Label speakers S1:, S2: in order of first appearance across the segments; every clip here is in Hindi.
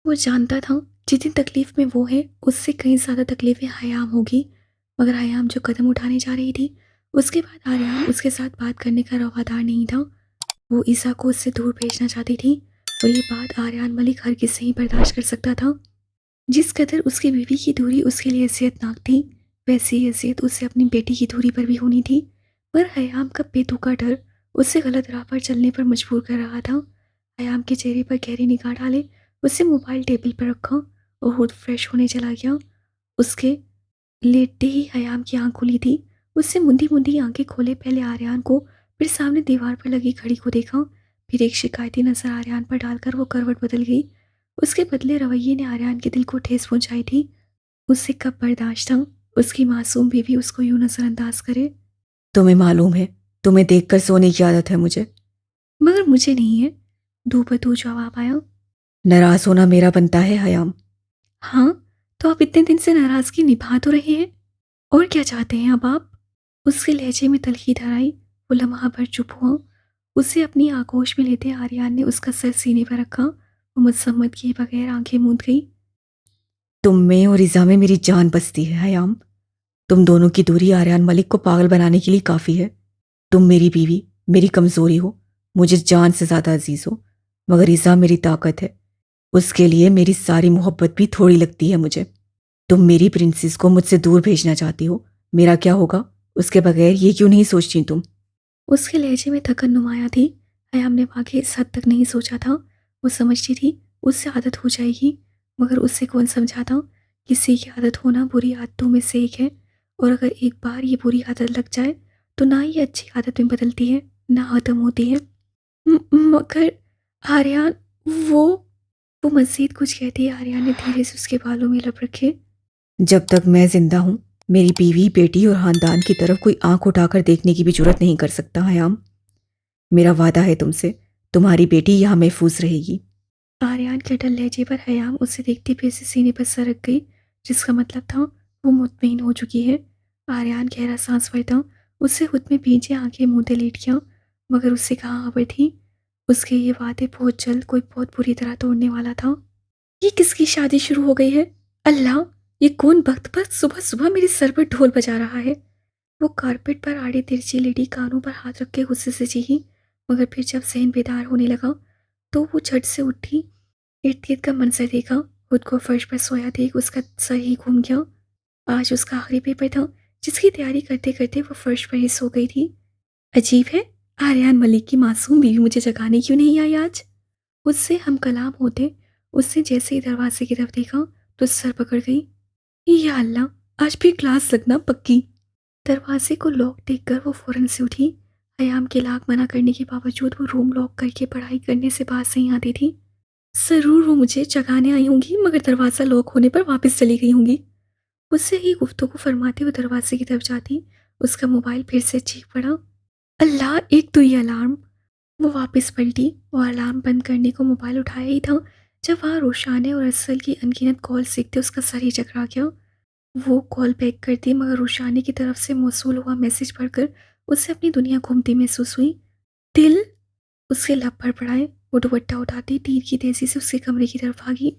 S1: वो जानता था जितनी तकलीफ़ में वो है उससे कहीं ज़्यादा तकलीफ़ें हयाम होगी। मगर हयाम जो कदम उठाने जा रही थी उसके बाद आर्यन उसके साथ बात करने का रवादार नहीं था। वो ईसा को उससे दूर भेजना चाहती थी और ये बात आर्यन मलिक हरगिज़ से ही बर्दाश्त कर सकता था। जिस कदर उसकी बीवी की दूरी उसके लिए अज़ियतनाक थी, वैसी ही अज़ियत उसे अपनी बेटी की दूरी पर भी होनी थी। पर हयाम का बेतुका डर उसे गलत राह पर चलने पर मजबूर कर रहा था। हयाम के चेहरे पर गहरी निगाह डाले, उससे मोबाइल टेबल पर रखा और खुद फ्रेश होने चला गया। उसके लेटते ही हयाम की आंख खुली थी। उससे मुंदी मुंदी आंखें खोले पहले आर्यन को, फिर सामने दीवार पर लगी घड़ी को देखा, फिर एक शिकायती नजर आर्यन पर डालकर वो करवट बदल गई। उसके बदले रवैये ने आर्यन के दिल को ठेस पहुंचाई थी। उससे कब बर्दाश्त था उसकी मासूम बीवी उसको यूं नजरअंदाज करे।
S2: तुम्हें मालूम है, तुम्हें देखकर सोने की आदत है मुझे।
S1: मगर मुझे नहीं है, दो बदू जवाब आया।
S2: नाराज होना मेरा बनता है हयाम।
S1: हाँ, तो आप इतने दिन से नाराजगी निभा तो रहे हैं, और क्या चाहते हैं अब आप? उसके लहजे में तलखी धर आई। वो लम्हा भर चुप हुआ। उसे अपनी आगोश में लेते आर्यन ने उसका सर सीने पर रखा। वो मुसम्मत किए बगैर आंखें मूंद गई।
S2: तुम में और इज़ा में मेरी जान बसती है हयाम। तुम दोनों की दूरी आर्यन मलिक को पागल बनाने के लिए काफ़ी है। तुम मेरी बीवी, मेरी कमज़ोरी हो, मुझे जान से ज़्यादा अजीज़ हो। मगर इज़ा मेरी ताकत है, उसके लिए मेरी सारी मोहब्बत भी थोड़ी लगती है मुझे। तुम मेरी प्रिंसेस को मुझसे दूर भेजना चाहती हो, मेरा क्या होगा उसके बगैर ये क्यों नहीं सोचती तुम?
S1: उसके लहजे में थकन नुमाया थी। हयाम ने वाकई इस हद तक नहीं सोचा था। वो समझती थी उससे आदत हो जाएगी, मगर उससे कौन समझाता? किसी की आदत होना बुरी आदतों में से एक है, और अगर एक बार ये बुरी आदत लग जाए तो ना ये अच्छी आदत में बदलती है, ना ख़त्म होती है। मगर आर्यन, वो वो मज़ीद कुछ कहती है, आर्यन ने धीरे से उसके बालों में लब रखे।
S2: जब तक मैं जिंदा हूं, मेरी बीवी, बेटी और खानदान की तरफ कोई आंख उठाकर देखने की भी जुर्रत नहीं कर सकता हयाम। मेरा वादा है तुमसे, तुम्हारी बेटी यहाँ महफूज रहेगी।
S1: आर्यन के अटल लहजे पर हयाम उससे देखते फिर से सीने पर सरक गई, जिसका मतलब था वो मुतमईन हो चुकी है। आर्यन गहरा सांस भरता उससे खुद में भींचे आंखें मूंदे लेट गया। मगर उससे कहाँ खबर थी उसके ये वादे बहुत जल्द कोई बहुत बुरी तरह तोड़ने वाला था। ये किसकी शादी शुरू हो गई है? अल्लाह, ये कौन बख्तबख्त सुबह सुबह मेरे सर पर ढोल बजा रहा है? वो कारपेट पर आड़ी तिरछी लेडी कानों पर हाथ रख के गुस्से से चीखी। मगर फिर जब सहन बेदार होने लगा तो वो झट से उठी। इर्द गिर्द का मंजर देखा, खुद को फर्श पर सोया देख उसका सर ही घूम गया। आज उसका आखिरी पेपर था, जिसकी तैयारी करते करते वो फर्श पर ही सो गई थी। अजीब है, आर्यन मलिक की मासूम बीवी मुझे जगाने क्यों नहीं आई आज? उससे हम कलाम होते उसने जैसे ही दरवाजे की तरफ देखा तो सर पकड़ गई। या अल्लाह, आज भी क्लास लगना पक्की। दरवाजे को लॉक देखकर वो फौरन से उठी। हयाम के लाख मना करने के बावजूद वो रूम लॉक करके पढ़ाई करने से बात नहीं आती थी। ज़रूर वो मुझे जगाने आई होंगी, मगर दरवाज़ा लॉक होने पर वापस चली गई होंगी। उससे ही गुफ्तगू फरमाते हुए दरवाजे की तरफ जाती, उसका मोबाइल फिर से चीख पड़ा। अल्लाह, एक तो ये अलार्म। वो वापस पलटी और अलार्म बंद करने को मोबाइल उठाया ही था, जब वहाँ रोशाने और असल की अनगिनत कॉल्स देखते उसका सर ही चकरा गया। वो कॉल बैक करती, मगर रोशानी की तरफ से मौसूल हुआ मैसेज पढ़कर उसे अपनी दुनिया घूमती महसूस हुई। दिल, उसके लब फड़फड़ाए। वो दुपट्टा उठाती तीर की तेजी से उसके कमरे की तरफ भागी।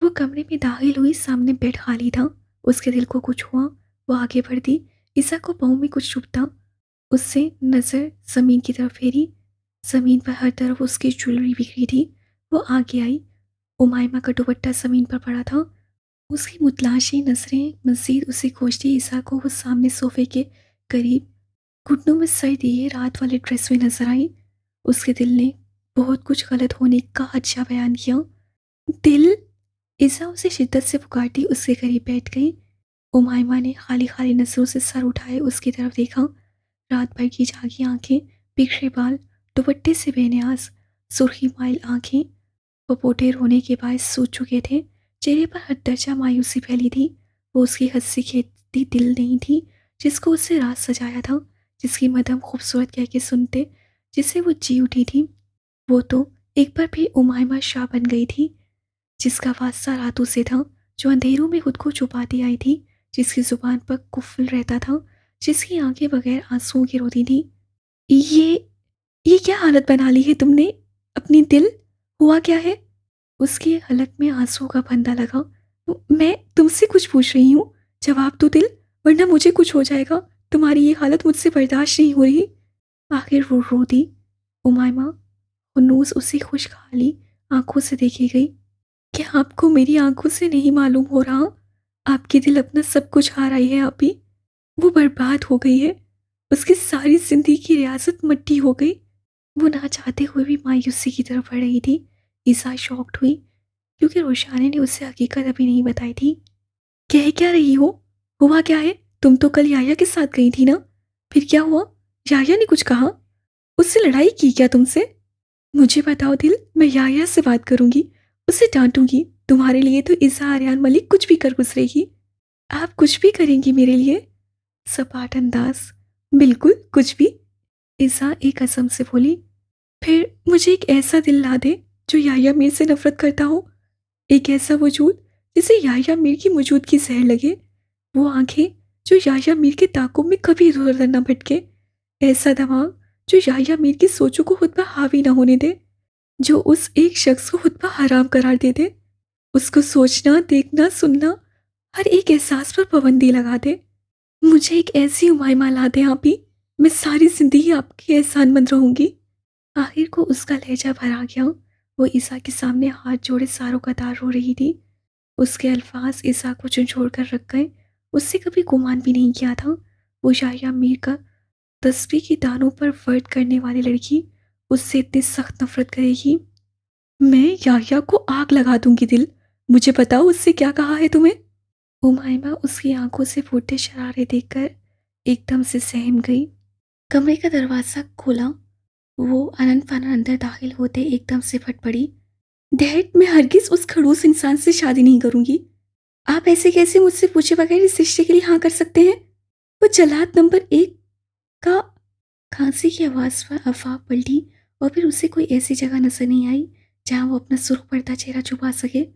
S1: वो कमरे में दाखिल हुई, सामने बेड खाली था। उसके दिल को कुछ हुआ। वो आगे बढ़ती, ईसा को पाँव में कुछ चुभता। उससे नज़र ज़मीन की तरफ फेरी। ज़मीन पर हर तरफ उसकी ज्वेलरी बिखरी थी। वो आगे आई। उमाइमा का दुपट्टा ज़मीन पर पड़ा था। उसकी मुतलाशी नज़रें मज़ीद उसे खोजती ईसा को वो सामने सोफे के करीब घुटनों में सर दिए रात वाले ड्रेस में नजर आई। उसके दिल ने बहुत कुछ गलत होने का अच्छा बयान किया। दिल, ईसा उसे शिद्दत से पुकारती उसके करीब बैठ गई। उमाइमा ने खाली खाली नजरों से सर उठाए उसकी तरफ देखा। रात भर की जागी आंखें, बिखरे बाल, दुपट्टे से बेनियाज, सुर्खी माइल आंखें, पपोटे रोने के बाद सूज चुके थे। चेहरे पर हर दर्जा मायूसी फैली थी। वो उसकी हंसी खेती दिल नहीं थी, जिसको उससे रात सजाया था, जिसकी मदम खूबसूरत कह के सुनते, जिसे वो जी उठी थी। वो तो एक बार फिर उमाइमा शाह बन गई थी, जिसका वास्ता रातों से था, जो अंधेरों में खुद को छुपाती आई थी, जिसकी जुबान पर कुफल रहता था, जिसकी आंखें बगैर आंसुओं की रोती थी। ये ये क्या हालत बना ली है तुमने अपनी? दिल, हुआ क्या है? उसकी हलक में आंसुओं का फंदा लगा। मैं तुमसे कुछ पूछ रही हूँ, जवाब दो दिल, वरना मुझे कुछ हो जाएगा। तुम्हारी ये हालत मुझसे बर्दाश्त नहीं हो रही। आखिर वो रो दी। उमायमा हुन्नूस उसे खुशहाली आंखों से देखी गई। क्या आपको मेरी आंखों से नहीं मालूम हो रहा? आपकी दिल अपना सब कुछ हार आई है अभी। वो बर्बाद हो गई है। उसकी सारी जिंदगी की रियासत मट्टी हो गई। वो ना चाहते हुए भी मायूसी की तरफ बढ़ रही थी। ईसा शॉक्ड हुई क्योंकि रोशानी ने उससे हकीकत अभी नहीं बताई थी। कह क्या रही हो? हुआ क्या है? तुम तो कल याया के साथ गई थी ना? फिर क्या हुआ? याया ने कुछ कहा? उससे लड़ाई की क्या तुमसे? मुझे बताओ दिल, मैं याया से बात करूंगी, उसे डांटूंगी। तुम्हारे लिए तो ईसा आर्यान मलिक कुछ भी कर गुजरेगी। आप कुछ भी करेंगी मेरे लिए? सपाट अंदाज। बिल्कुल कुछ भी। ईसा एक कसम से बोली। फिर मुझे एक ऐसा दिल ला दे जो याया मीर से नफरत करता हो। एक ऐसा वजूद जिसे याया मीर की मौजूदगी जहर लगे। वो आंखें जो याया मीर के ताकों में कभी इधर उधर न भटके। ऐसा दिमाग जो याया मीर की सोचों को खुद पर हावी ना होने दे। जो उस एक शख्स को खुद पर हराम करार दे दे। उसको सोचना, देखना, सुनना, हर एक एहसास पर पाबंदी लगा दे। मुझे एक ऐसी उमायमा ला दे आप ही, मैं सारी जिंदगी आपकी एहसानमंद रहूंगी। आखिर को उसका लहजा भरा गया। वो ईसा के सामने हाथ जोड़े सारों कतार रो रही थी। उसके अल्फाज ईसा को झंझोड़ कर रख गए। उससे कभी गुमान भी नहीं किया था वो याया मीर का तस्बीह की दानों पर वर्द करने वाली लड़की उससे इतनी सख्त नफरत करेगी। मैं याया को आग लगा दूंगी दिल। मुझे बताओ उससे क्या कहा है तुम्हें? उमायमा उसकी आंखों से फूटे शरारे देखकर एकदम से सहम गई। कमरे का दरवाजा खोला। वो अनंत फनन अंदर दाखिल होते एकदम से फट पड़ी। डैड, मैं हरगिज उस खड़ूस इंसान से शादी नहीं करूंगी। आप ऐसे कैसे मुझसे पूछे बगैर इस रिश्ते के लिए हाँ कर सकते हैं? वो जल्लाद नंबर 1 का। खांसी की आवाज़ पर अफवाह पलटी और फिर उसे कोई ऐसी जगह नजर नहीं आई जहां वो अपना सुर्ख पड़ता चेहरा छुपा सके।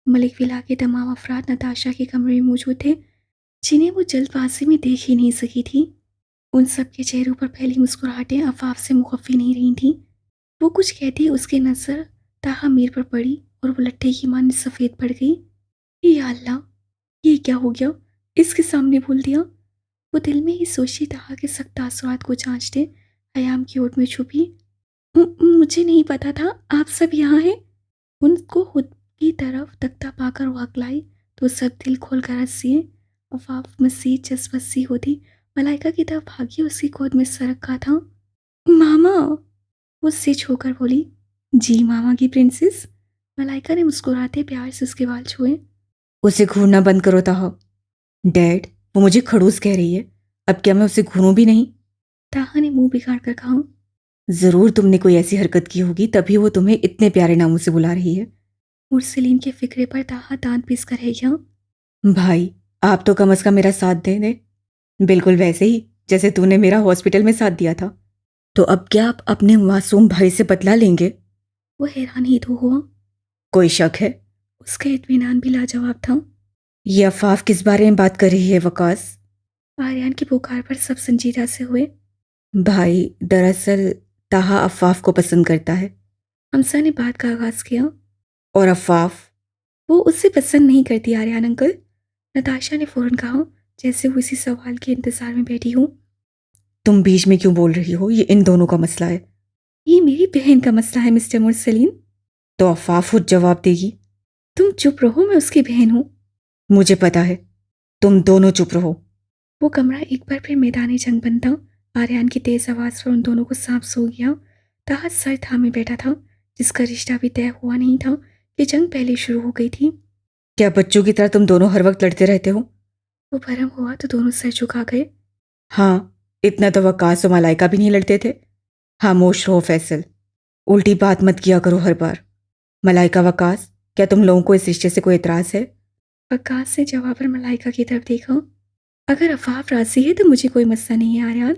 S1: मलिक विला के तमाम अफराद नताशा के कमरे में मौजूद थे, जिन्हें वो जल्दबाजी में देख ही नहीं सकी थी। उन सब के चेहरों पर फैली मुस्कुराहटें अफाफ से मुखफ़ी नहीं रही थीं। वो कुछ कहती उसकी नज़र ताहा मीर पर पड़ी और वो लट्ठे की मां सफ़ेद पड़ गई। या अल्लाह, ये क्या हो गया? इसके सामने बोल दिया। वो दिल में ही सोचती ताहा के सख्त तासुरात को जांचते हयाम की ओट में छुपी। मुझे नहीं पता था आप सब यहाँ हैं। उनको खुद की तरफ तख्ता पाकर वो हकलाई तो सब दिल खोल कर हंसी। अफाफ मसीह जज्बसी होती मलाइका की तरफ भागी, उसकी गोद में सर रखा था। मामा, वो सिच होकर बोली। जी मामा की प्रिंसेस। मलाइका ने मुस्कुराते प्यार से उसके बाल छुए।
S2: उसे घूरना बंद करो ताहा। डैड, वो मुझे खड़ूस कह रही है। अब क्या मैं उसे घूरूं भी नहीं?
S1: ताहा ने मुंह बिगाड़ कर कहा।
S2: जरूर तुमने कोई ऐसी हरकत की होगी, तभी वो तुम्हें इतने प्यारे नामों से बुला रही है।
S1: मुरसलीन के फिक्रे पर ताहा दांत पीस कर रह गया।
S2: भाई, आप तो कम से कम मेरा साथ दे दे, बिल्कुल वैसे ही जैसे तूने मेरा हॉस्पिटल में साथ दिया था। तो अब क्या आप अपने मासूम भाई से बदला लेंगे?
S1: वो हैरान ही तो हुआ।
S2: कोई शक है?
S1: उसका इत्मीनान भी लाजवाब था।
S2: ये अफाफ किस बारे में बात कर रही है वकास?
S1: आर्यन की पुकार पर सब संजीदा से हुए।
S2: भाई, दरअसल ताहा अफाफ को पसंद करता है।
S1: हमसा ने बात का आगाज किया।
S2: और अफाफ?
S1: वो उससे पसंद नहीं करती आर्यन अंकल। नताशा ने फौरन कहा, जैसे वो इसी सवाल के इंतजार में बैठी हूँ।
S2: तुम बीच में क्यों बोल रही हो? ये इन दोनों का मसला है।
S1: ये मेरी बहन का मसला है मिस्टर मुरसलीन।
S2: तो अफाफ खुद जवाब देगी।
S1: तुम चुप रहो, मैं उसकी बहन हूँ।
S2: मुझे पता है, तुम दोनों चुप रहो।
S1: वो कमरा एक बार फिर मैदानी जंग बनता। आर्यन की तेज आवाज पर उन दोनों को सांप सो गया। ताहा सर थामे बैठा था, जिसका रिश्ता भी तय हुआ नहीं था कि जंग पहले शुरू हो गई थी।
S2: क्या बच्चों की तरह तुम दोनों हर वक्त लड़ते रहते हो?
S1: वो भरम हुआ तो दोनों सर झुका गए।
S2: हाँ, इतना तो वकास और मलाइका भी नहीं लड़ते थे। खामोश रहो फैसल, उल्टी बात मत किया करो हर बार। मलाइका, वकास, क्या तुम लोगों को इस रिश्ते से कोई एतराज है?
S1: वकास ने जवाब पर मलाइका की तरफ देखा। अगर अफाफ राजी है तो मुझे कोई मसला नहीं है आर्यन।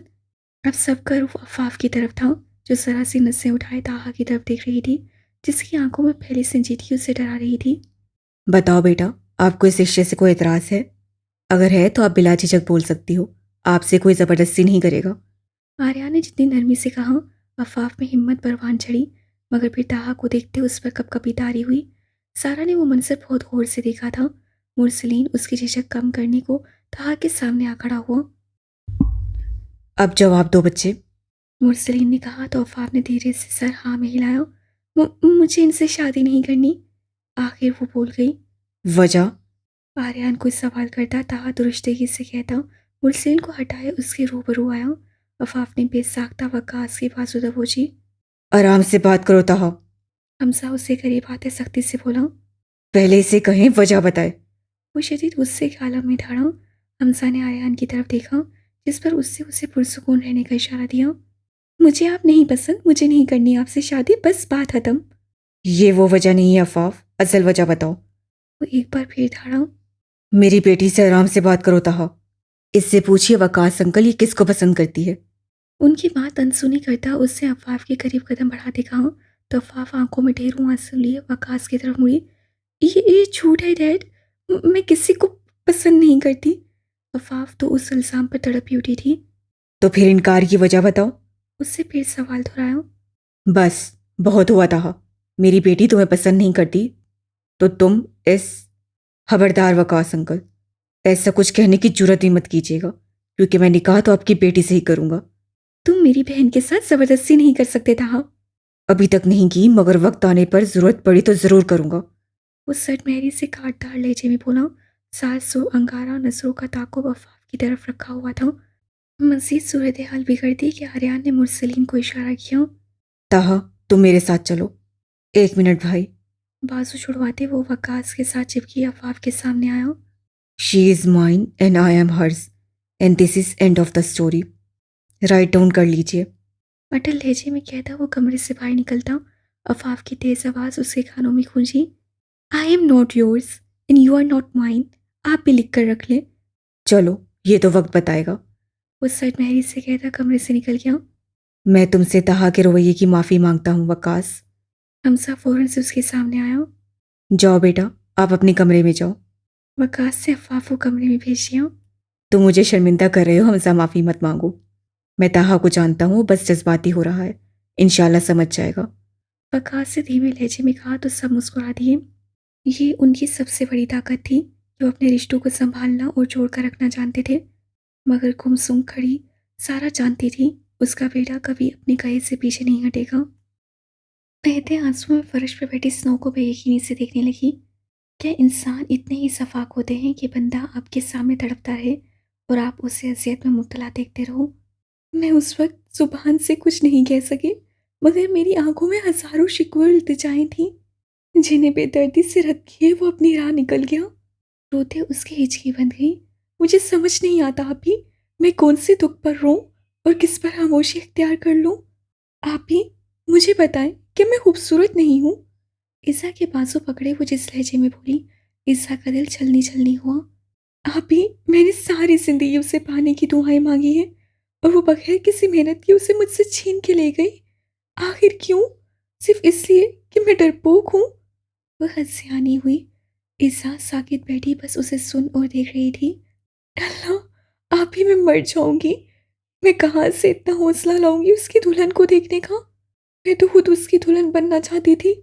S1: अब सबका रुख अफाफ की तरफ था, जो जरा सी नसें उठाए ताहा की तरफ देख रही थी, जिसकी आंखों में फैली संजीदगी उसे डरा रही थी।
S2: बताओ बेटा, आपको इस रिश्ते से कोई एतराज है? अगर है तो आप बिला झिझक बोल सकती हो। आपसे कोई ज़बरदस्ती नहीं करेगा।
S1: आर्या ने जितनी नरमी से कहा, अफाफ में हिम्मत परवान चढ़ी, मगर फिर ताहा को देखते उस पर कपकपी तारी हुई। सारा ने वो मंजर बहुत गौर से देखा था। मुरसलीन उसकी झिझक कम करने को ताहा के सामने आ खड़ा हुआ।
S2: अब जवाब दो बच्चे।
S1: मुरसलीन ने कहा तो अफाफ ने धीरे से सर हाँ में हिलाया। मुझे इनसे शादी नहीं करनी, आखिर वो बोल गई।
S2: वजह?
S1: आर्यन कोई सवाल करता ताहा दुरुस्तगी से कहता। मुरसलीन को हटाए उसके रूबरू आया। अफाफ ने बेसाख्ता वकास के बाजू दबोची।
S2: आराम से बात करो ताहा।
S1: हमजा उससे करीब आते सख्ती से बोला।
S2: पहले इसे कहें वजह बताए।
S1: वो शदीद गुस्से के आलम में था। हमजा ने आर्यन की तरफ देखा, जिस पर उससे उसे पुरसुकून रहने का इशारा दिया। मुझे आप नहीं पसंद, मुझे नहीं करनी आपसे शादी, बस बात खत्म।
S2: ये वो वजह नहीं है अफाफ, असल वजह बताओ।
S1: वो एक बार फिर था।
S2: मेरी बेटी से आराम से बात करो ताहा। इससे पूछिए वकास अंकल ये किसको पसंद करती है।
S1: उनकी बात अनसुनी करता उससे अफाफ के करीब कदम बढ़ाते कहा तो अफाफ आंखों में ढेरों आंसू लिए वकास की तरफ मुड़ी। ये झूठ है डैड, मैं किसी को पसंद नहीं करती। अफाफ तो उस इल्जाम पर तड़पी उठी थी।
S2: तो फिर इनकार की वजह बताओ।
S1: उससे फिर सवाल दोहराया।
S2: बस बहुत हुआ ताहा, मेरी बेटी तुम्हें पसंद नहीं करती तो तुम इस खबरदार वकास अंकल, ऐसा कुछ कहने की जुर्रत ही मत कीजिएगा, क्योंकि मैं निकाह तो आपकी बेटी से ही करूंगा।
S1: तुम मेरी बहन के साथ जबरदस्ती नहीं कर सकते था।
S2: अभी तक नहीं की, मगर वक्त आने पर जरूरत पड़ी तो जरूर करूंगा।
S1: वो सटमहरी से काटदार लहजे में बोला। सासु अंगारा नजरों का ताकुब अफाफ की तरफ रखा हुआ था। मजीद सूरत हाल बिगड़ती कि आर्यन ने मुरसलीन को इशारा किया।
S2: ताहा तुम मेरे साथ चलो। एक मिनट भाई।
S1: बाजू छुड़वाते वो वकास के साथ चिपकी अफाफ के सामने आया।
S2: She is mine and I am hers and this is end of the story. Write down कर लीजिए।
S1: अटल लहजे में कहता वो कमरे से बाहर निकलता। अफाफ की तेज आवाज उसके कानों में गूंजी। I am not yours and you are not mine. आप भी लिख कर रख ले।
S2: चलो ये तो वक्त बताएगा।
S1: वो सटमहरी से कहता कमरे से निकल गया।
S2: मैं तुमसे ताहा के रवैये की माफी मांगता हूँ वकास।
S1: हमसा फौरन से उसके सामने आया।
S2: जाओ बेटा, आप अपने कमरे में जाओ।
S1: वकास से अफाफ को कमरे में भेज दिया।
S2: तुम मुझे शर्मिंदा कर रहे हो हमजा, माफी मत मांगो। मैं ताहा को जानता हूँ, बस जज्बाती हो रहा है, इंशाल्लाह समझ जाएगा।
S1: वकास से धीमे लहजे में कहा तो सब मुस्कुरा दिए। ये उनकी सबसे बड़ी ताकत थी, जो अपने रिश्तों को संभालना और जोड़ कर रखना जानते थे। मगर गुमसुम खड़ी सारा जानती थी उसका बेटा कभी अपने कहे से पीछे नहीं हटेगा। बहते आंसुओं में फर्श पर बैठी स्नो को बेयकीनी से देखने लगी। क्या इंसान इतने ही सफाक होते हैं कि बंदा आपके सामने तड़पता रहे और आप उसे अजियत में मुब्तला देखते रहो। मैं उस वक्त जुबान से कुछ नहीं कह सकी, मगर मेरी आंखों में हजारों शिकवे और इल्तिजाएं थीं, जिन्हें बेदर्दी से रख किए वो अपनी राह निकल गया। रोते उसकी हिचकी बंद गई। मुझे समझ नहीं आता आप ही, मैं कौन से दुख पर रोऊं और किस पर खामोशी इख्तियार कर लूं। आप ही मुझे बताएं कि मैं खूबसूरत नहीं हूँ। ईसा के बाजू पकड़े वो जिस लहजे में बोली, ईसा का दिल छलनी छलनी हुआ। आप ही, मैंने सारी जिंदगी उसे पाने की दुआएं मांगी हैं और वो बगैर किसी मेहनत के उसे मुझसे छीन के ले गई। आखिर क्यों? सिर्फ इसलिए कि मैं डरपोक हूँ। वह हंसियानी हुई। ईसा साकित बैठी बस उसे सुन और देख रही थी। अल्लाह, आप ही, मैं मर जाऊंगी। मैं कहाँ से इतना हौसला लाऊंगी उसकी दुल्हन को देखने का। मैं तो खुद उसकी दुल्हन बनना चाहती थी।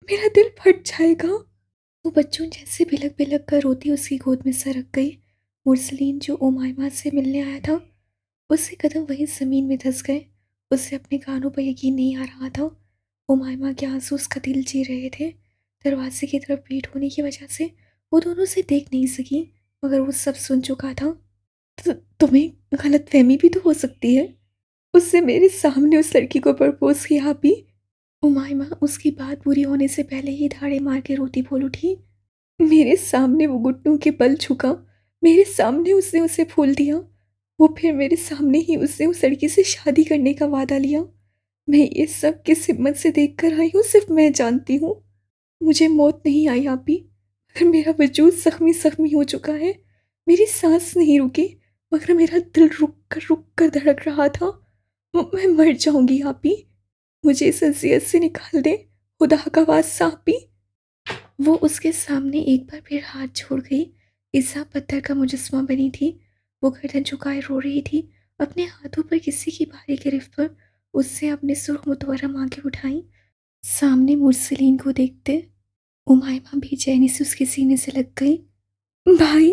S1: मेरा दिल फट जाएगा। वो बच्चों जैसे बिलक बिलक कर रोती उसकी गोद में सरक गई। मुरसलीन जो उमायमा से मिलने आया था, उसके कदम वहीं जमीन में धंस गए। उसे अपने कानों पर यकीन नहीं आ रहा था। उमायमा के आंसू उसका दिल जी रहे थे। दरवाजे की तरफ पीठ होने की वजह से वो दोनों से देख नहीं सकी, मगर वो सब सुन चुका था। तुम्हें गलतफहमी भी तो हो सकती है। उससे मेरे सामने उस लड़की को प्रपोज किया भी। उमायमा उसकी बात पूरी होने से पहले ही धाड़े मार के रोती बोल उठी। मेरे सामने वो घुटनों के बल झुका, मेरे सामने उसने उसे फूल दिया। वो फिर मेरे सामने ही उसने उस लड़की से शादी करने का वादा लिया। मैं ये सब किस हिम्मत से देख कर आई हूँ सिर्फ मैं जानती हूँ। मुझे मौत नहीं आई आप ही, मगर मेरा वजूद जख्मी जख्मी हो चुका है। मेरी सांस नहीं रुकी, मगर मेरा दिल रुक कर धड़क रहा था। मैं मर जाऊंगी आप ही, मुझे इस अजियत से निकाल दे, खुदा का वास्ता आप ही। वो उसके सामने एक बार फिर हाथ छोड़ गई। ईसा पत्थर का मुजस्मा बनी थी। वो गर्दन झुकाए रो रही थी, अपने हाथों पर किसी की भारी गिरफ्त पर उससे अपने सुर्ख मुतवरम आंखें उठाई, सामने मुरसलीन को देखते। उमाइमा बेचैनी से उसके सीने से लग गई। भाई!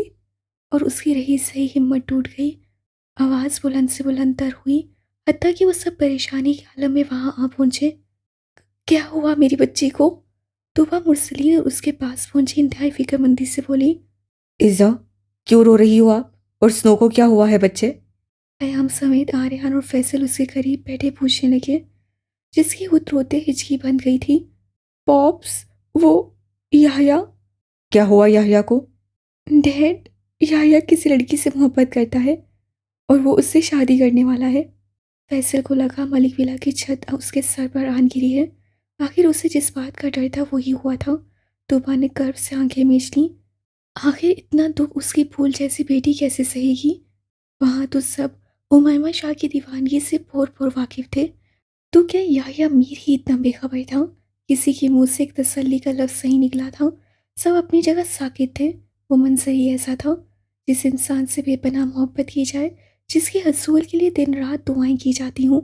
S1: और उसकी रही सही हिम्मत टूट गई। आवाज़ बुलंद से बुलंदतर हुई, हत्ता कि वो सब परेशानी के आलम में वहाँ आ पहुँचे। क्या हुआ मेरी बच्ची को? तोबा मुरसलीन और उसके पास पहुंची इंतहाई फिक्रमंदी से बोली।
S2: इज़ा, क्यों रो रही हो आप? और स्नो को क्या हुआ है बच्चे?
S1: कयाम समेत आर्यन और फैसल उसके करीब बैठे पूछने लगे, जिसकी खुद रोते हिचकी बंद गई थी। पॉप्स, वो याह्या।
S2: क्या हुआ याह्या को?
S1: डैड, याह्या किसी लड़की से मोहब्बत करता है और वो उससे शादी करने वाला है। फैसल को लगा मलिक विला की छत उसके सर पर आन गिरी है। आखिर उसे जिस बात का डर था वही हुआ था। तोबा ने गर्व से आंखें मीच लीं। आखिर इतना दुख उसकी फूल जैसी बेटी कैसे सहेगी? वहाँ तो सब उमाइमा शाह की दीवानगी से पोर वाकिफ थे। तो क्या याह्या मीर ही इतना बेखबर था? किसी के मुंह से एक तसल्ली का लफ्ज़ सही निकला था। सब अपनी जगह साकित थे। वो मंजर ही ऐसा था, जिस इंसान से बेपनाह मोहब्बत की जाए, जिसके हसूल के लिए दिन रात दुआएं की जाती हों,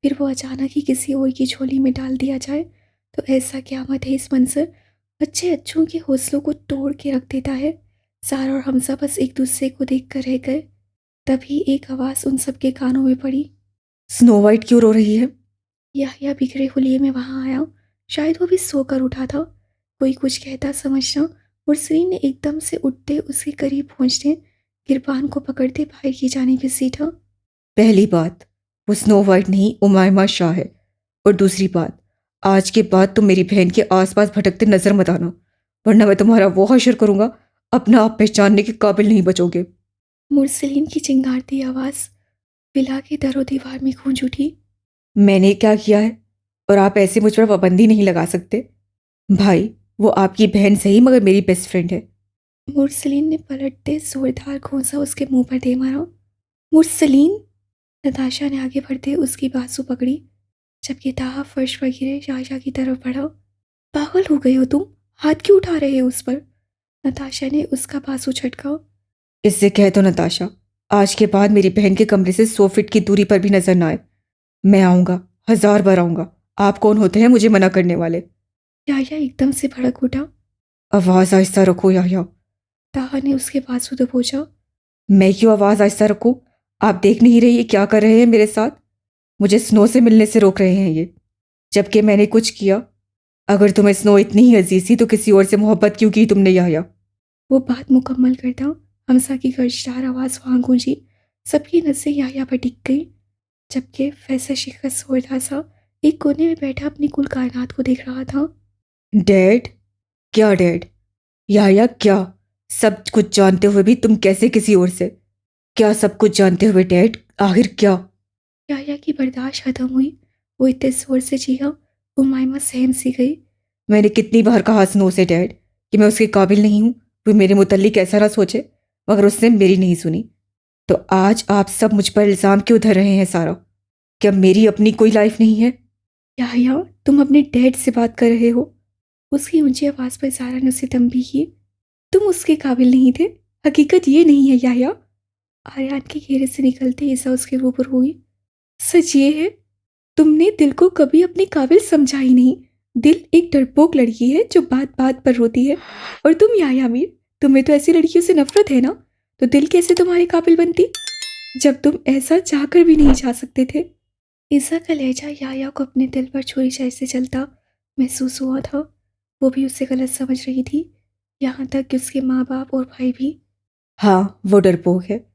S1: फिर वो अचानक ही किसी और की झोली में डाल दिया जाए। तो ऐसा क़यामत है इस मंजर, अच्छे अच्छों के हौसलों को तोड़ के रख देता है। सारा और हमजा बस एक दूसरे को देख कर रह गए। तभी एक आवाज़ उन सबके कानों में पड़ी।
S2: स्नो वाइट क्यों रो रही है?
S1: याह्या बिखरे हुलिये में वहां आया। शायद वो भी सोकर उठा था। कोई कुछ कहता समझना। मुरसलीन ने एकदम से उठते उसके करीब पहुंचते गिरबान को पकड़ते बाहर की जाने पे सीधा।
S2: पहली बात, वो स्नो वाइट नहीं उमाइमा शाह है। और दूसरी बात, आज के बाद तुम मेरी बहन के आसपास भटकते नजर मत आना, वरना मैं तुम्हारा वो हशर करूंगा, अपना आप पहचानने के काबिल नहीं बचोगे।
S1: मुरसलीन की चिंगारती आवाज़ विला के दरो दीवार में गूंज उठी।
S2: मैंने क्या किया है? और आप ऐसे मुझ पर पाबंदी नहीं लगा सकते। भाई, वो आपकी बहन सही मगर मेरी बेस्ट फ्रेंड है।
S1: मुरसलीन ने पलटते जोरदार घोंसा उसके मुंह पर दे मारा। मुरसलीन! नताशा ने आगे बढ़ते उसकी बाजू पकड़ी, जबकि ताहा फर्श पर गिरे शाशा की तरफ बढ़ा। पागल हो गए हो तुम? हाथ क्यों उठा रहे हो उस पर? नताशा ने उसका बाजू झटका।
S2: इससे कह दो नताशा, आज के बाद मेरी बहन के कमरे से 100 फीट की दूरी पर भी नजर ना आए। मैं आऊंगा, 1000 बार आऊंगा। आप कौन होते हैं मुझे मना करने वाले?
S1: याह्या एकदम से भड़क उठा।
S2: आवाज आहिस्ता रखो याह्या।
S1: ताहा ने उसके बाजू दबोचा।
S2: मैं क्यों आवाज आहिस्ता रखूं? आप देख नहीं रही ये क्या कर रहे हैं मेरे साथ? मुझे स्नो से मिलने से रोक रहे हैं ये, जबकि मैंने कुछ किया? अगर तुम्हें स्नो इतनी ही अजीज थी तो किसी और से मोहब्बत क्यों की तुमने याह्या?
S1: वो बात मुकम्मल करता हमसा की गर्जदार आवाज़ वहाँ गूंजी। सबकी नज़रें याह्या पर टिक गई, जबकि फैसल शिकस्त होता सा एक कोने में बैठा अपनी कुल कायनात को देख रहा था।
S2: डैड? क्या डैड? याह्या क्या? सब कुछ जानते हुए भी तुम कैसे किसी और से? क्या सब कुछ जानते हुए डैड, आखिर क्या?
S1: याह्या की बर्दाश्त खत्म हुई। वो इतने जोर से चीखा, उमाइमा सहम सी गई।
S2: मैंने कितनी बार कहा स्नो से डैड कि मैं उसके काबिल नहीं हूं, वो मेरे मुतल्लिक ऐसा ना सोचे, मगर उसने मेरी नहीं सुनी। तो आज आप सब मुझ पर इल्ज़ाम क्यों धर रहे हैं सारा? क्या मेरी अपनी कोई लाइफ नहीं है?
S1: याह्या, तुम अपने डैड से बात कर रहे हो? उसकी ऊंची आवाज़ पर सारा ने उसे तंबीह की। तुम उसके काबिल नहीं थे। हकीकत ये नहीं है याह्या। आर्यन के घेरे से निकलते ईसा उसके रूबरू हुई। सच ये है, तुमने दिल को कभी अपने काबिल समझा ही नहीं। दिल एक डरपोक लड़की है जो बात बात पर रोती है। और तुम याह्या मीर, तुम्हें तो ऐसी लड़कियों से नफरत है ना? तो दिल कैसे तुम्हारे काबिल बनती, जब तुम ऐसा चाहकर भी नहीं जा सकते थे? ईसा का लहजा याह्या को अपने दिल पर छुरी जैसे चलता महसूस हुआ था। वो भी उसे गलत समझ रही थी, यहाँ तक कि उसके माँ बाप और भाई भी।
S2: हाँ, वो डरपोक है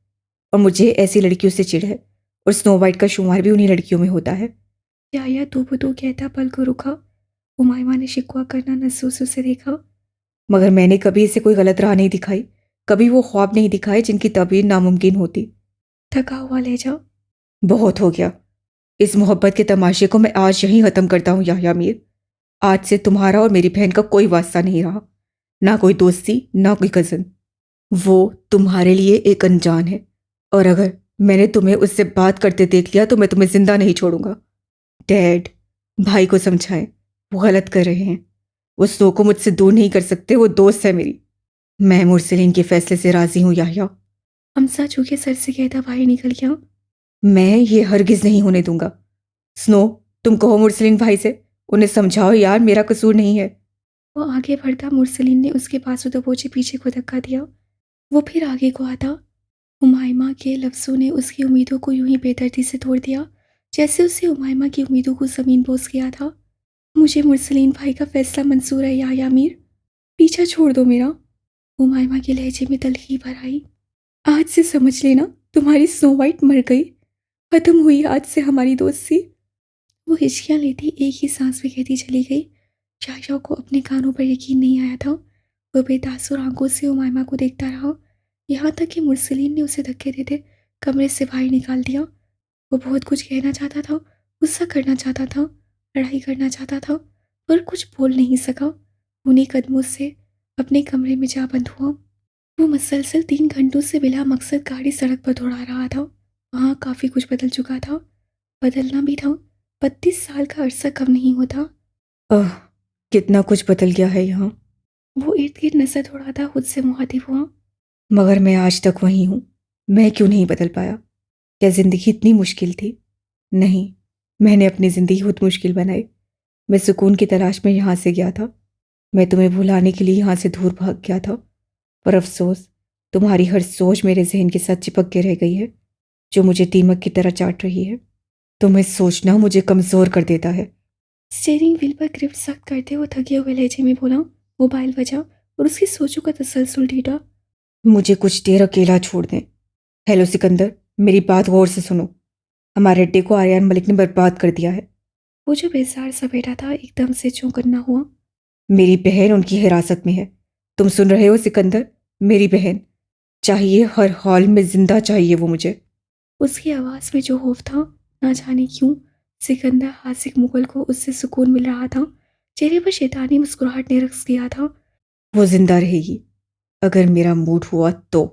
S2: और मुझे ऐसी लड़कियों से चिढ़ है, और स्नो वाइट का शुमार भी उन्हीं लड़कियों में होता है।
S1: याह्या तू बतू कहता पल को रुका। उमाइमा ने शिकवा करना नसूस उसे देखा।
S2: मगर मैंने कभी इसे कोई गलत राह नहीं दिखाई, कभी वो ख्वाब नहीं दिखाए जिनकी ताबीर नामुमकिन होती।
S1: थका हुआ लहजा।
S2: बहुत हो गया। इस मोहब्बत के तमाशे को मैं आज यहीं ख़त्म करता हूँ याह्या मीर। आज से तुम्हारा और मेरी बहन का कोई वास्ता नहीं रहा, ना कोई दोस्ती, ना कोई कज़न। वो तुम्हारे लिए एक अनजान है, और अगर मैंने तुम्हें उससे बात करते देख लिया तो मैं तुम्हें जिंदा नहीं छोड़ूंगा। डैड, भाई को समझाएं, वो गलत कर रहे हैं। वो स्नो को मुझसे दूर नहीं कर सकते, वो दोस्त है मेरी। मैं मुरसलीन के फैसले से राजी हूँ याह्या।
S1: हमसा झुके सर से कहता बाहर निकल गया।
S2: मैं ये हरगिज नहीं होने दूंगा। स्नो, तुम कहो मुरसलीन भाई से, उन्हें समझाओ यार, मेरा कसूर नहीं है।
S1: वो आगे बढ़ता, मुरसलीन ने उसके पास दबोचे पीछे को धक्का दिया। वो फिर आगे को आता। उमाइमा के लफ्ज़ों ने उसकी उम्मीदों को यूं ही बेदर्दी से तोड़ दिया, जैसे उसे उमाइमा की उम्मीदों को ज़मीन बोस किया था। मुझे मुरसलीन भाई का फैसला मंजूर है या मीर, पीछा छोड़ दो मेरा। उमाइमा के लहजे में तलखी भर आई। आज से समझ लेना, तुम्हारी स्नो वाइट मर गई, खत्म हुई आज से हमारी दोस्ती। वो हिचकियाँ लेती एक ही सांस में कहती चली गई। शाहिशा को अपने कानों पर यकीन नहीं आया था। वो बेतासुर आंखों से उमाइमा को देखता रहा, यहाँ तक कि मुरसलीन ने उसे धक्के देते कमरे से बाहर निकाल दिया। वो बहुत कुछ कहना चाहता था, गुस्सा करना चाहता था, लड़ाई करना चाहता था, पर कुछ बोल नहीं सका। उन्हीं कदमों से अपने कमरे में जा बंद हुआ। वो मुसलसल 3 घंटों से बिला मकसद गाड़ी सड़क पर दौड़ा रहा था। वहाँ काफ़ी कुछ बदल चुका था, बदलना भी था। 32 साल का अरसा कम नहीं होता।
S2: आह, कितना कुछ बदल गया है यहाँ।
S1: वो इर्द गिर्द नजर दौड़ाता खुद से मुखातिब हुआ।
S2: मगर मैं आज तक वहीं हूँ। मैं क्यों नहीं बदल पाया? क्या जिंदगी इतनी मुश्किल थी? नहीं, मैंने अपनी जिंदगी खुद मुश्किल बनाई। मैं सुकून की तलाश में यहाँ से गया था। मैं तुम्हें भुलाने के लिए यहाँ से दूर भाग गया था। पर अफसोस, तुम्हारी हर सोच मेरे जहन के साथ चिपक के रह गई है, जो मुझे दीमक की तरह चाट रही है। तुम्हें सोचना मुझे कमज़ोर कर देता है।
S1: स्टीयरिंग व्हील पर ग्रिप सख्त करते हुए थके हुए लहजे में बोला। मोबाइल बजा और उसकी सोचों का तसलसल ढीठा।
S2: मुझे कुछ देर अकेला छोड़ दें। हेलो सिकंदर, मेरी बात गौर से सुनो। हमारे अड्डे को आर्यन मलिक ने बर्बाद कर दिया है।
S1: वो जो बेजार सा बैठा था एकदम से चौंकन्ना हुआ।
S2: मेरी बहन उनकी हिरासत में है। तुम सुन रहे हो सिकंदर? मेरी बहन चाहिए, हर हाल में जिंदा चाहिए वो मुझे।
S1: उसकी आवाज़ में जो खौफ था, ना जाने क्यों सिकंदर हासिक मुगल को उससे सुकून मिल रहा था। चेहरे पर शैतानी मुस्कुराहट ने रक्स किया था।
S2: वो जिंदा रहेगी अगर मेरा मूड हुआ तो।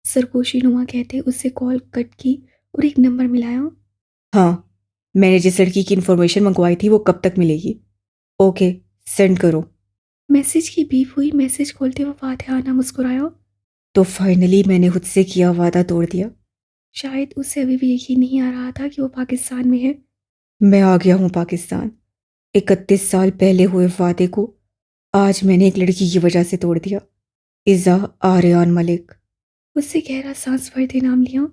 S1: सरगोशी नुमा कहते उससे कॉल कट की और एक नंबर मिलाया।
S2: हाँ, मैंने जिस लड़की की इन्फॉर्मेशन मंगवाई थी वो कब तक मिलेगी? ओके, सेंड करो।
S1: मैसेज की बीप हुई। मैसेज खोलते हुए फातिहाना मुस्कुराया।
S2: तो फाइनली मैंने खुद से किया वादा तोड़ दिया।
S1: शायद उसे अभी भी यकीन नहीं आ रहा था कि वो पाकिस्तान में है।
S2: मैं आ गया हूँ पाकिस्तान। 31 साल पहले हुए वादे को आज मैंने एक लड़की की वजह से तोड़ दिया। इज़ा आर्यन मलिक।
S1: उससे गहरा सांस भरते नाम लिया।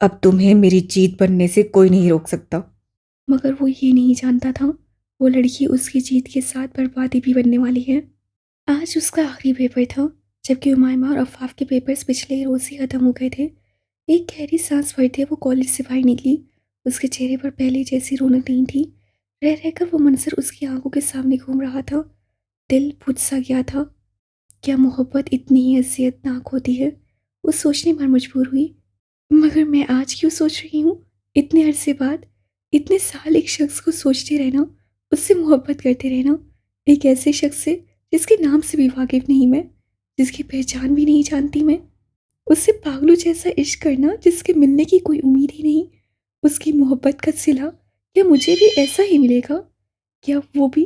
S2: अब तुम्हें मेरी जीत बनने से कोई नहीं रोक सकता।
S1: मगर वो ये नहीं जानता था, वो लड़की उसकी जीत के साथ बर्बादी भी बनने वाली है। आज उसका आखिरी पेपर था, जबकि उमाइमा और अफ़ाफ के पेपर्स पिछले ही रोज़ ही ख़त्म हो गए थे। एक गहरी सांस भरते वो कॉलेज से बाहर निकली। उसके चेहरे पर पहले जैसी रौनक नहीं थी। रह रहकर वो मंजर उसकी आंखों के सामने घूम रहा था। दिल बुझ सा गया था। क्या मोहब्बत इतनी ही अज़ियतनाक होती है? वो सोचने पर मजबूर हुई। मगर मैं आज क्यों सोच रही हूँ? इतने अरसे बाद, इतने साल एक शख्स को सोचते रहना, उससे मोहब्बत करते रहना, एक ऐसे शख्स से जिसके नाम से भी वाकिफ नहीं मैं, जिसकी पहचान भी नहीं जानती मैं, उससे पागलों जैसा इश्क करना जिसके मिलने की कोई उम्मीद ही नहीं। उसकी मोहब्बत का सिला क्या मुझे भी ऐसा ही मिलेगा? क्या वो भी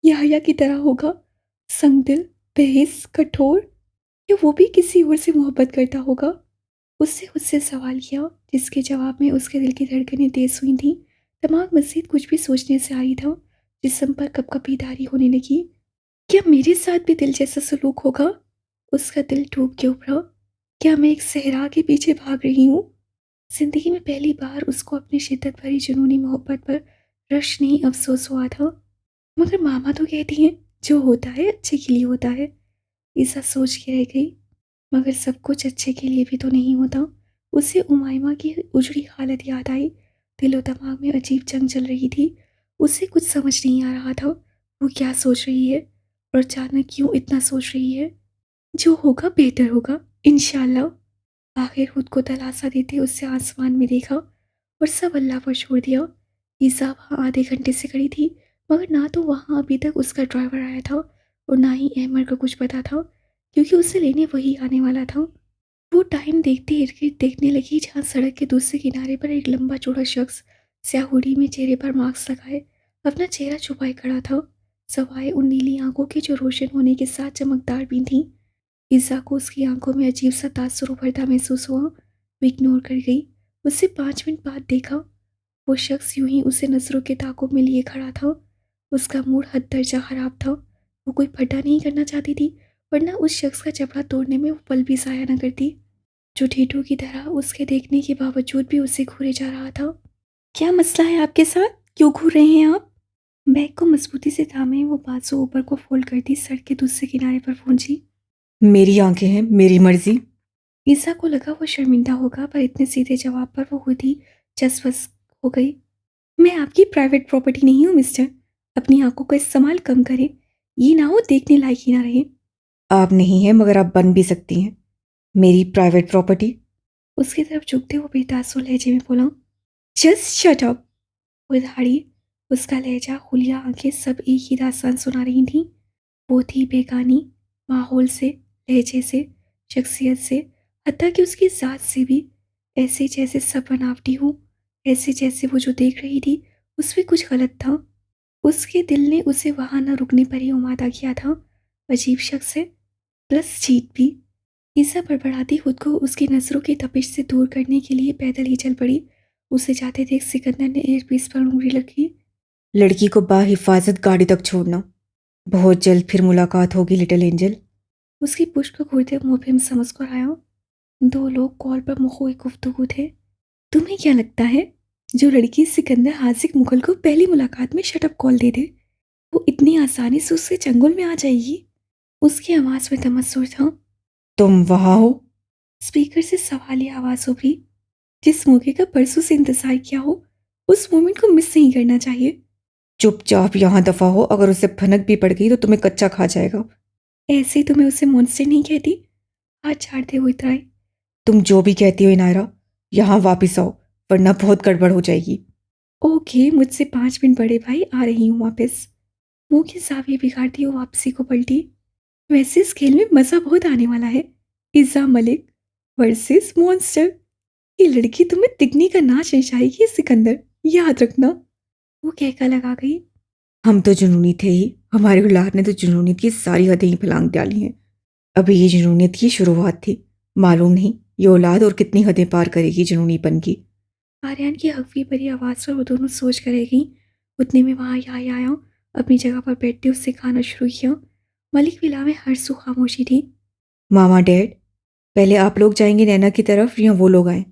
S1: याह्या की तरह होगा, संगदिल, बेहिस, कठोर? या वो भी किसी और से मोहब्बत करता होगा? उससे उससे सवाल किया, जिसके जवाब में उसके दिल की धड़कनें तेज हुई थीं। दिमाग मज़ीद कुछ भी सोचने से आ रही था। जिस्म पर कपकपी तारी होने लगी। क्या मेरे साथ भी दिल जैसा सलूक होगा? उसका दिल टूट के उभरा। क्या मैं एक सहरा के पीछे भाग रही हूँ? जिंदगी में पहली बार उसको अपनी शिद्दत भरी जुनूनी मोहब्बत पर रश नहीं, अफसोस हुआ था। मगर मामा तो कहती हैं, जो होता है अच्छे के लिए होता है। ऐसा सोच के रह गई। मगर सब कुछ अच्छे के लिए भी तो नहीं होता। उसे उमाइमा की उजड़ी हालत याद आई। दिलो दिमाग में अजीब जंग चल रही थी। उसे कुछ समझ नहीं आ रहा था, वो क्या सोच रही है और अचानक क्यों इतना सोच रही है। जो होगा बेहतर होगा, इंशाल्लाह। आखिर खुद को दिलासा देते उससे आसमान में देखा और सब अल्लाह पर छोड़ दिया। ईसा वहाँ आधे घंटे से खड़ी थी, मगर ना तो वहाँ अभी तक उसका ड्राइवर आया था और ना ही अहमद को कुछ पता था, क्योंकि उसे लेने वही आने वाला था। वो टाइम देखते इर्द गिर्द देखने लगी, जहाँ सड़क के दूसरे किनारे पर एक लंबा चौड़ा शख्स स्याह हुडी में चेहरे पर मास्क लगाए अपना चेहरा छुपाए खड़ा था, सवाए उन नीली आंखों के जो रोशन होने के साथ चमकदार भी थीं। ईसा को उसकी आंखों में अजीब सा तासुर उभरता महसूस हुआ। वो इग्नोर कर गई। उससे 5 मिनट बाद देखा, वो शख्स यूं ही उसे नजरों के ताकों में लिए खड़ा था। उसका मूड हद दर्जा खराब था। वो कोई फड्डा नहीं करना चाहती थी, वरना उस शख्स का जबड़ा तोड़ने में वो पल भी ज़ाया न करती, जो ढीठों की तरह उसके देखने के बावजूद भी उसे घूरे जा रहा था। क्या मसला है आपके साथ? क्यों घूर रहे हैं आप? बैग को मजबूती से थामे वो बाजू ऊपर को फोल्ड करती सड़क के दूसरे किनारे पर पहुंची।
S2: मेरी आंखें हैं, मेरी मर्जी।
S1: ईसा को लगा वो शर्मिंदा होगा, पर इतने सीधे जवाब पर वो खुद ही चस-बस हो गई। मैं आपकी प्राइवेट प्रॉपर्टी नहीं हूँ मिस्टर। अपनी आंखों का इस्तेमाल कम करें। ये ना हो देखने लायक ही ना रहे।
S2: आप नहीं हैं मगर आप बन भी सकती हैं। मेरी प्राइवेट प्रॉपर्टी।
S1: उसकी तरफ झुकते वो बेतासुर लहजे में बोला, जस्ट शट अप। वो दाढ़ी, उसका लहजा, हुलिया आंखें सब एक ही दास्तान सुना रही थीं। वो थी बेगानी, माहौल से, लहजे से, शख्सियत से, हत्ता कि उसकी ज़ात से भी। ऐसे जैसे सब बनावटी हो, ऐसे जैसे वो जो देख रही थी उसमें कुछ गलत था। उसके दिल ने उसे वहाँ न रुकने पर ही उमादा किया था। अजीब शख्स है, प्लस चीट भी। ईसा बड़बड़ाती खुद को उसकी नज़रों की तपिश से दूर करने के लिए पैदल ही चल पड़ी। उसे जाते देख सिकंदर ने एयरपीस पर उंगली रखी।
S2: लड़की को बाहिफाजत गाड़ी तक छोड़ना। बहुत जल्द फिर मुलाकात होगी लिटिल एंजल।
S1: उसकी पुष्ट को घूरते मुंह से मुस्कुराया। दो लोग कॉल पर मुखोई गुफ्तगू थे। तुम्हें क्या लगता है, जो लड़की सिकंदर हाजिक मुगल को पहली मुलाकात में शटअप कॉल दे दे, वो इतनी आसानी से उसके चंगुल में आ जाएगी? उसकी आवाज़ में तमस्सुर था।
S2: तुम वहाँ हो?
S1: स्पीकर से सवाली आवाज़ उभरी। जिस मौके का परसों से इंतजार किया हो, उस मोमेंट को मिस नहीं करना चाहिए।
S2: चुपचाप यहाँ दफा हो, अगर उसे भनक भी पड़ गई तो तुम्हें कच्चा खा जाएगा।
S1: ऐसे तो मैं उसे मॉन्स्टर नहीं कहती। हाथ झाड़ते हुए इतराई।
S2: तुम जो भी कहती हो इनायरा, यहाँ वापिस आओ, वरना बहुत गड़बड़ हो जाएगी।
S1: ओके, मुझसे 5 मिनट बड़े भाई, आ रही हूँ वापस। मुंह की साविये बिगाड़ती हुई वापसी को पलटी। वैसे इस खेल में मज़ा बहुत आने वाला है। इज़ा मलिक वर्सेस मॉन्स्टर। ये लड़की तुम्हें तिगनी का नाच नचाएगी सिकंदर, याद रखना। वो कहका लगा गई।
S2: हम तो जुनूनी थे ही, हमारी औलाद ने तो जुनूनियत की सारी हदें ही फलांग डाली हैं। अभी ये जुनूनियत की शुरुआत थी। मालूम नहीं ये औलाद और कितनी हदें पार करेगी जुनूनीपन की।
S1: आर्यन की हकवी भरी आवाज़ पर वो दोनों सोच कर रह गई। उतने में वहाँ यहाँ आया, अपनी जगह पर बैठते उससे खाना शुरू किया। मलिक विला में हर सू खामोशी थी।
S2: मामा डैड, पहले आप लोग जाएंगे नैना की तरफ या वो लोग आए?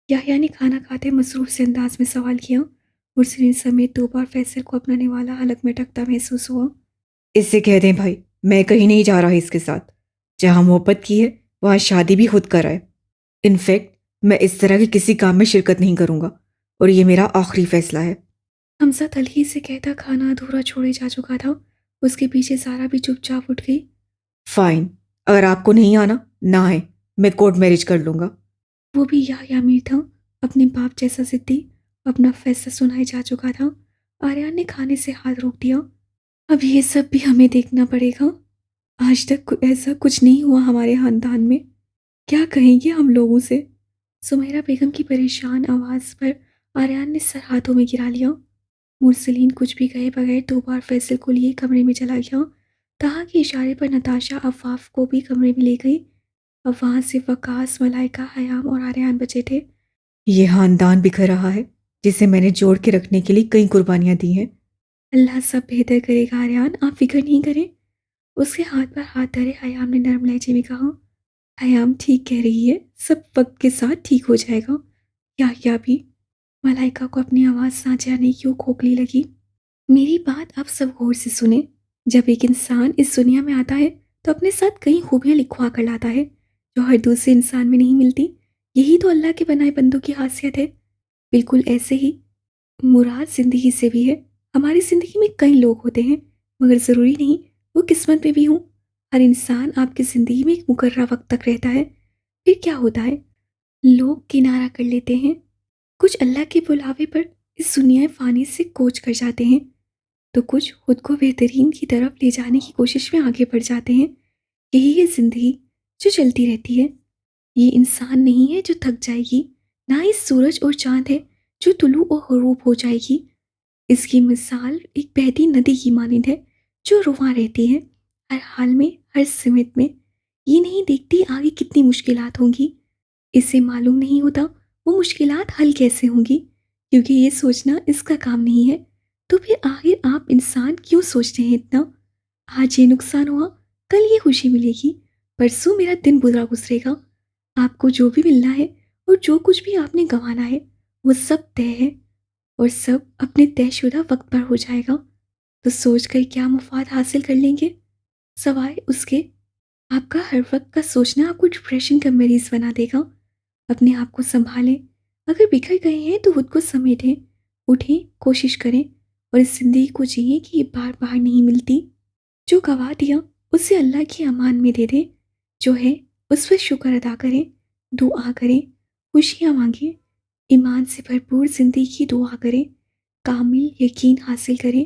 S1: याह्या ने खाना खाते मसरूफ से अंदाज में सवाल किया। मुरसलीन समेत 2 बार फैसल को अपनाने वाला हलक में टकता महसूस हुआ।
S2: इससे कह दें भाई, मैं कहीं नहीं जा रहा इसके साथ। जहाँ मोहब्बत की है वहाँ शादी भी खुद कराए। इनफैक्ट मैं इस तरह के किसी काम में शिरकत नहीं करूँगा, और ये मेरा आखिरी फैसला है।
S1: हमजा तलखी से कहता खाना अधूरा छोड़े जा चुका था। उसके पीछे सारा भी चुपचाप उठ गई।
S2: फाइन, अगर आपको नहीं आना ना आए, मैं कोर्ट मैरिज कर लूँगा।
S1: वो भी याह्या मीर था, अपने बाप जैसा जिद्दी। अपना फैसला सुनाए जा चुका था। आर्यन ने खाने से हाथ रोक दिया। अब ये सब भी हमें देखना पड़ेगा। आज तक ऐसा कुछ नहीं हुआ हमारे खानदान में। क्या कहेंगे हम लोगों से? सुमेरा बेगम की परेशान आवाज़ पर आर्यन ने सर हाथों में गिरा लिया। मुरसलीन कुछ भी कहे बगैर 2 बार फैसल को लिए कमरे में चला गया। तहा के इशारे पर नताशा अफाफ को भी कमरे में ले गई। अब वहाँ से वकास, मलाइका, हयाम और आर्यन बचे थे।
S2: ये खानदान बिखर रहा है जिसे मैंने जोड़ के रखने के लिए कई कुर्बानियाँ दी हैं।
S1: अल्लाह सब बेहतर करेगा आर्यन, आप फिक्र नहीं करें। उसके हाथ पर हाथ धरे हयाम ने नरम लहजे में कहा। हयाम ठीक कह रही है, सब वक्त के साथ ठीक हो जाएगा। या भी। मलाइका को अपनी आवाज़ सांझे आने की वो खोखली लगी। मेरी बात आप सब गौर से सुने। जब एक इंसान इस दुनिया में आता है तो अपने साथ कई खूबियाँ लिखवा कर लाता है, जो हर दूसरे इंसान में नहीं मिलती। यही तो अल्लाह के बनाए बंदों की खासियत है। बिल्कुल ऐसे ही मुराद ज़िंदगी से भी है। हमारी ज़िंदगी में कई लोग होते हैं, मगर ज़रूरी नहीं वो किस्मत में भी हों। हर इंसान आपकी ज़िंदगी में एक मुकर्रा वक्त तक रहता है। फिर क्या होता है, लोग किनारा कर लेते हैं। कुछ अल्लाह के बुलावे पर इस दुनिया फ़ानी से कूच कर जाते हैं, तो कुछ खुद को बेहतरीन की तरफ ले जाने की कोशिश में आगे बढ़ जाते हैं। यही है ज़िंदगी जो चलती रहती है। ये इंसान नहीं है जो थक जाएगी, ना ही सूरज और चाँद है जो तुलू और ग़ुरूब हो जाएगी। इसकी मिसाल एक बहती नदी की मानिंद है, जो रुआं रहती है हर हाल में, हर सिमत में। ये नहीं देखती आगे कितनी मुश्किलात होंगी। इसे मालूम नहीं होता वो मुश्किलात हल कैसे होंगी, क्योंकि ये सोचना इसका काम नहीं है। तो फिर आखिर आप इंसान क्यों सोचते हैं इतना? आज ये नुकसान हुआ, कल ये खुशी मिलेगी, परसों मेरा दिन बुरा गुजरेगा। आपको जो भी मिलना है और जो कुछ भी आपने गंवाना है, वो सब तय है और सब अपने तयशुदा वक्त पर हो जाएगा। तो सोच कर क्या मुफाद हासिल कर लेंगे? सवाए उसके आपका हर वक्त का सोचना आपको डिप्रेशन का मरीज बना देगा। अपने आप को संभालें। अगर बिखर गए हैं तो खुद को समेटें, उठें, कोशिश करें और इस जिंदगी को जिए कि ये बार बार नहीं मिलती। जो गवा दिया उसे अल्लाह की अमान में दे दें। जो है उस पर शुक्र अदा करें, दुआ करें, खुशियाँ मांगें, ईमान से भरपूर जिंदगी की दुआ करें, कामिल यकीन हासिल करें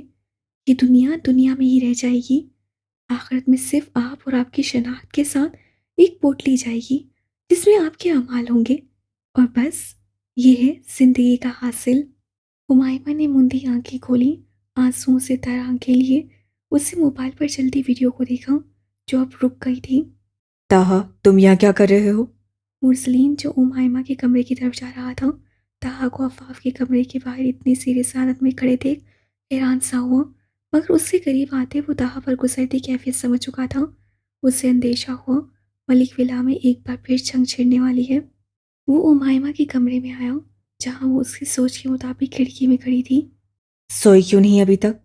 S1: कि दुनिया दुनिया में ही रह जाएगी। आखिरत में सिर्फ आप और आपकी शनाख्त के साथ एक पोटली जाएगी जिसमें आपके अमाल होंगे और बस ये है जिंदगी का हासिल। हुमायूं ने मुंदी आंखें खोली, आंसुओं से तर आंखें लिए उससे मोबाइल पर चलती वीडियो को देखा जो अब रुक गई थी।
S2: ताहा, तुम यहाँ क्या कर रहे हो?
S1: मुरसलीन जो उमायमा के कमरे की तरफ जा रहा था, ताहा को अफाफ के कमरे के बाहर इतनी सीरियस हालत में खड़े देख हैरान सा हुआ, मगर उससे करीब आते वो ताहा पर गुजरती कैफियत समझ चुका था। उससे अंदेशा हुआ मलिक विला में एक बार फिर जंग छिड़ने वाली है। वो उमायमा के कमरे में आया जहाँ वो उसकी सोच के मुताबिक खिड़की में खड़ी थी।
S2: सोई क्यों नहीं अभी तक?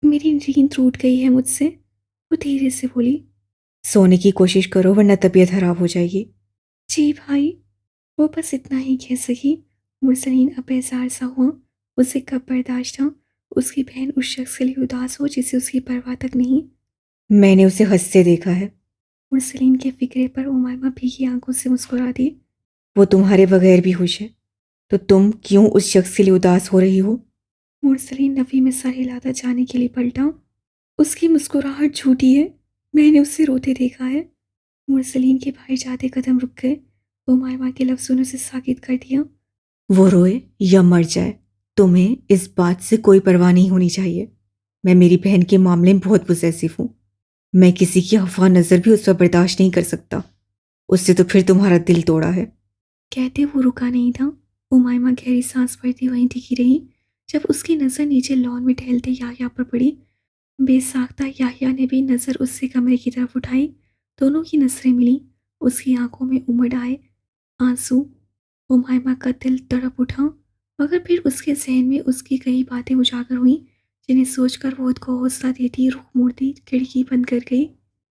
S1: मेरी नींद टूट गई है मुझसे, वो धीरे से बोली।
S2: सोने की कोशिश करो वरना तबीयत खराब हो जाएगी।
S1: जी भाई, वो बस इतना ही कह सकी। मुरसलीन अब बेजार सा हुआ। उसे कब बर्दाश्त था उसकी बहन उस शख्स के लिए उदास हो जिसे उसकी परवाह तक नहीं।
S2: मैंने उसे हंसते देखा है।
S1: मुरसलीन के फिक्रे पर उमायमा भीगी आंखों से मुस्कुरा दी।
S2: वो तुम्हारे बगैर भी खुश है, तो तुम क्यों उस शख्स के लिए उदास हो रही हो?
S1: मुरसलीन नफी में सर हिलाता जाने के लिए पलटा। उसकी मुस्कुराहट झूठी है, मैंने उसे रोते देखा है। मुरसलीन के भाई जाते कदम रुक गए। उमायमा के लफ्जों ने उसे साकित कर दिया।
S2: वो रोए या मर जाए, तुम्हें इस बात से कोई परवाह नहीं होनी चाहिए। मैं मेरी बहन के मामले में बहुत पॉसेसिव हूँ। मैं किसी की अफवाह नज़र भी उस पर बर्दाश्त नहीं कर सकता। उससे तो फिर तुम्हारा दिल तोड़ा है।
S1: कहते वो रुका नहीं था। उमायमा गहरी सांस भरती वहीं टिकी रही जब उसकी नज़र नीचे लॉन में टहलते याह्या पर पड़ी। बेसाख्ता याह्या ने भी नज़र उससे कमरे की तरफ उठाई। दोनों की नजरें मिली। उसकी आंखों में उमड़ आए आंसू। उमायमा का दिल तड़प उठा, मगर फिर उसके जहन में उसकी कई बातें उजागर हुई जिन्हें सोचकर वो खुद को हौसला देती रुख मोड़ती खिड़की बंद कर गई।